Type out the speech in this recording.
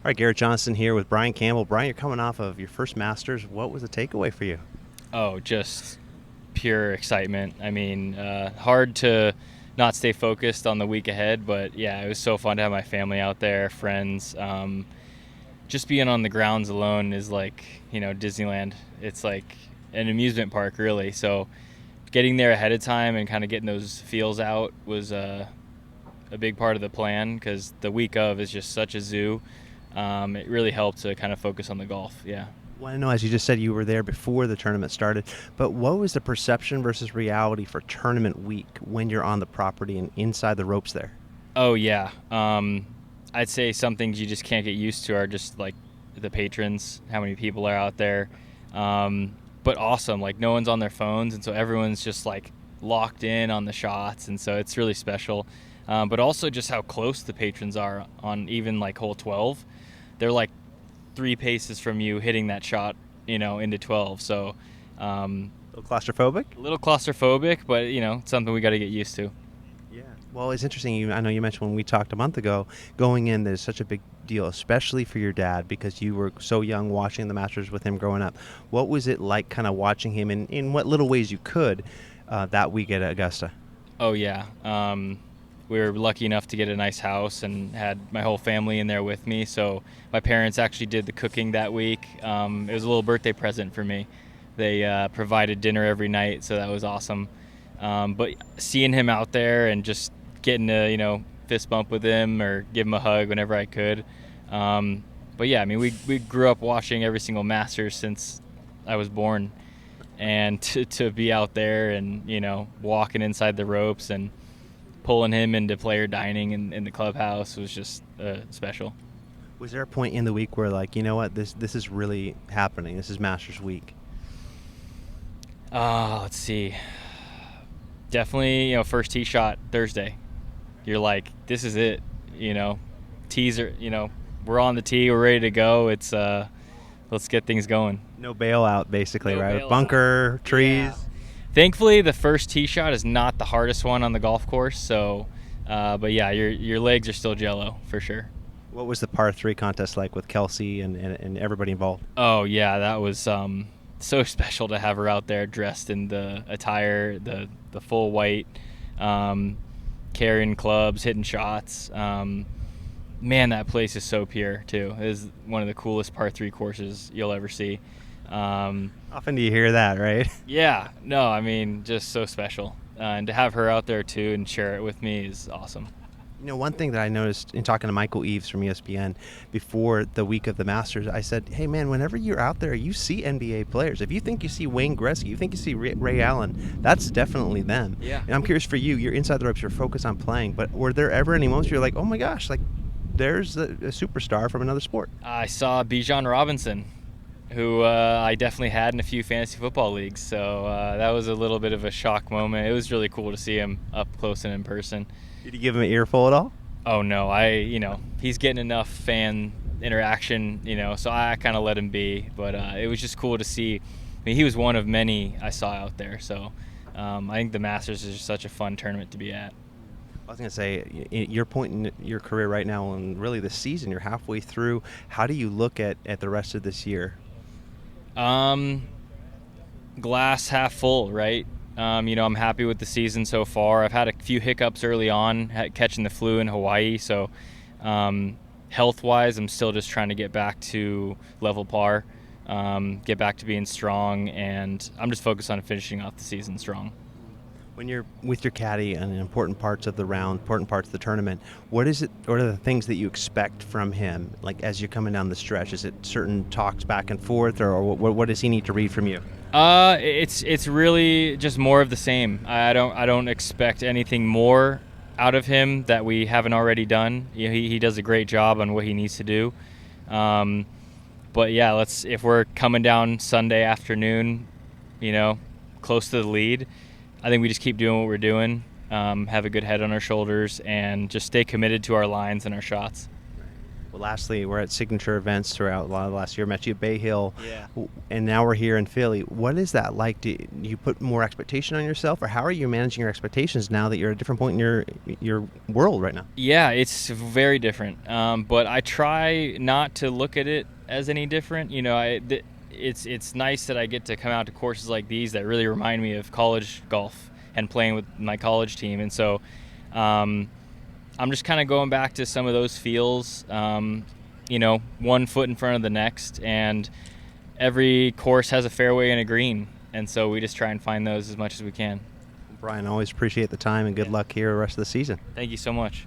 All right, Garrett Johnson here with Brian Campbell. Brian, you're coming off of your first Masters. What was the takeaway for you? Oh, just pure excitement. I mean, hard to not stay focused on the week ahead, but yeah, it was so fun to have my family out there, friends. Just being on the grounds alone is like, Disneyland. It's like an amusement park, really. So getting there ahead of time and kind of getting those feels out was a big part of the plan because the week of is just such a zoo. It really helped to kind of focus on the golf. Yeah. Well, I know, as you just said, you were there before the tournament started, but what was the perception versus reality for tournament week when you're on the property and inside the ropes there? Oh, yeah. I'd say some things you just can't get used to are just like the patrons, how many people are out there. But awesome. Like, no one's on their phones, and so everyone's just like locked in on the shots, and so it's really special. But also just how close the patrons are on even like hole 12. They're like 3 paces from you hitting that shot, into 12. So A little claustrophobic? a little claustrophobic, but it's something we got to get used to. Yeah. Well, it's interesting. I know you mentioned when we talked a month ago, going in, that is such a big deal, especially for your dad, because you were so young watching the Masters with him growing up. What was it like kind of watching him in what little ways you could that week at Augusta? Oh, yeah. We were lucky enough to get a nice house and had my whole family in there with me. So my parents actually did the cooking that week. It was a little birthday present for me. They provided dinner every night, so that was awesome. But seeing him out there and just getting to, fist bump with him or give him a hug whenever I could. But yeah, I mean, we grew up watching every single Masters since I was born. And to be out there and, walking inside the ropes and pulling him into player dining in the clubhouse was just special. Was there a point in the week where, like, you know what, this is really happening? This is Masters week. Let's see. Definitely, first tee shot Thursday. You're like, this is it. Tees are, we're on the tee, we're ready to go. It's let's get things going. No bailout, basically, No right? bailout. Bunker, trees. Yeah. Thankfully, the first tee shot is not the hardest one on the golf course. So, but yeah, your legs are still jello for sure. What was the par 3 contest like with Kelsey and everybody involved? Oh yeah, that was so special to have her out there dressed in the attire, the full white, carrying clubs, hitting shots. Man, that place is so pure too. It is one of the coolest par 3 courses you'll ever see. Often do you hear that, right? Yeah, no, I mean, just so special. And to have her out there too and share it with me is awesome. One thing that I noticed in talking to Michael Eaves from ESPN before the week of the Masters, I said, hey, man, whenever you're out there, you see NBA players. If you think you see Wayne Gretzky, you think you see Ray Allen, that's definitely them. Yeah. And I'm curious for you, you're inside the ropes, you're focused on playing, but were there ever any moments where you're like, oh my gosh, like there's a superstar from another sport? I saw Bijan Robinson, who I definitely had in a few fantasy football leagues. So that was a little bit of a shock moment. It was really cool to see him up close and in person. Did you give him an earful at all? Oh no, he's getting enough fan interaction, so I kind of let him be. But it was just cool to see. I mean, he was one of many I saw out there. So I think the Masters is just such a fun tournament to be at. I was going to say, your point in your career right now, and really the season, you're halfway through. How do you look at the rest of this year? Glass half full, right? I'm happy with the season so far. I've had a few hiccups early on, catching the flu in Hawaii. So health-wise, I'm still just trying to get back to level par, get back to being strong, and I'm just focused on finishing off the season strong. When you're with your caddy and important parts of the round, important parts of the tournament, what are the things that you expect from him, like as you're coming down the stretch? Is it certain talks back and forth, or what does he need to read from you? It's really just more of the same. I don't expect anything more out of him that we haven't already done. He does a great job on what he needs to do. But yeah, if we're coming down Sunday afternoon, close to the lead, I think we just keep doing what we're doing, have a good head on our shoulders, and just stay committed to our lines and our shots. Well, Well, lastly, we're at signature events throughout a lot of last year. Met you at Bay Hill, Yeah. and now we're here in Philly. What is that like? Do you put more expectation on yourself, or how are you managing your expectations now that you're at a different point in your world right now? Yeah, it's very different. But I try not to look at it as any different. It's nice that I get to come out to courses like these that really remind me of college golf and playing with my college team. And so I'm just kind of going back to some of those feels, one foot in front of the next. And every course has a fairway and a green. And so we just try and find those as much as we can. Brian, always appreciate the time, and good luck here the rest of the season. Thank you so much.